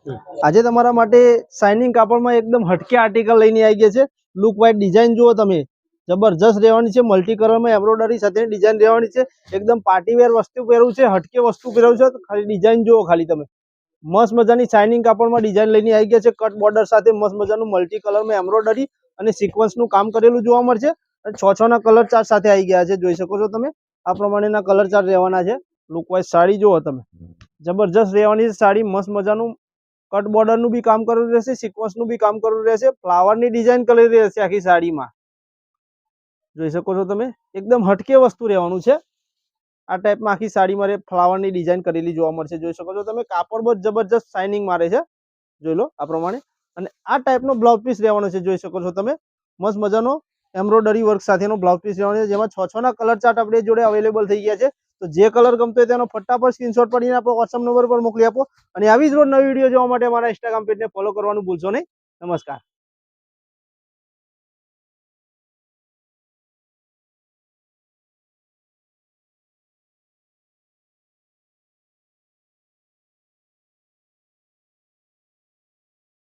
આજે તમારા માટે શાઇનિંગ કાપડમાં એકદમ હટકે આર્ટિકલ લઈને આવી ગયા છે। લુક વાઇઝ ડિઝાઇન જુઓ તમે, જબરજસ્ત રહેવાની છે। મલ્ટી કલરમાં એમ્બ્રોઇડરી સાથે ડિઝાઇન રહેવાની છે। એકદમ પાર્ટી વેર વસ્તુ પહેરવું છે, હટકે વસ્તુ પહેરવું છે, ખાલી ડિઝાઇન જુઓ ખાલી તમે। મસ્ત મજાની શાઇનિંગ કાપડમાં ડિઝાઇન લઈને આવી ગયા છે। કટ બોર્ડર સાથે મસ્ત મજાનું મલ્ટી કલરમાં એમ્બ્રોઇડરી અને સિક્વન્સનું કામ કરેલું જોવા મળશે। અને 6 ના કલર ચાર્ટ સાથે આવી ગયા છે, જોઈ શકો છો તમે। આ પ્રમાણેના કલર ચાર્ટ રહેવાના છે। લુક વાઇઝ સાડી જુઓ તમે, જબરજસ્ત રહેવાની છે સાડી। મસ્ત મજાનું કટ બોર્ડર નું બી કામ કરેલું રહેશે, સિક્વન્સ નું બી કામ કરેલું રહેશે, ફ્લાવર ની ડિઝાઇન કરેલી રહેશે આખી સાડીમાં, જોઈ શકો છો તમે। એકદમ હટકે વસ્તુ રહેવાનું છે। આ ટાઈપમાં આખી સાડીમાં ફ્લાવર ની ડિઝાઇન કરેલી જોવા મળશે, જોઈ શકો છો તમે। કાપડ બહુ જબરજસ્ત શાઇનિંગ મારે છે, જોઈ લો આ પ્રમાણે। અને આ ટાઈપનો બ્લાઉઝ પીસ રહેવાનો છે, જોઈ શકો છો તમે। મસ્ત મજાનો એમ્બ્રોઇડરી વર્ક સાથેનો બ્લાઉઝ પીસ રહેવાનો છે, જેમાં 6 ના કલર ચાર્ટ આપણી જોડે અવેલેબલ થઈ ગયા છે। તો જે કલર ગમતો હોય તેનો ફટાફટ સ્ક્રીનશોટ પાડીને આપણો વોટ્સએપ નંબર પર મોકલી આપો। અને આવી જ રોજ નવી વિડીયો જોવા માટે અમારા ઇન્સ્ટાગ્રામ પેજને ફોલો કરવાનું ભૂલશો નહીં। નમસ્કાર।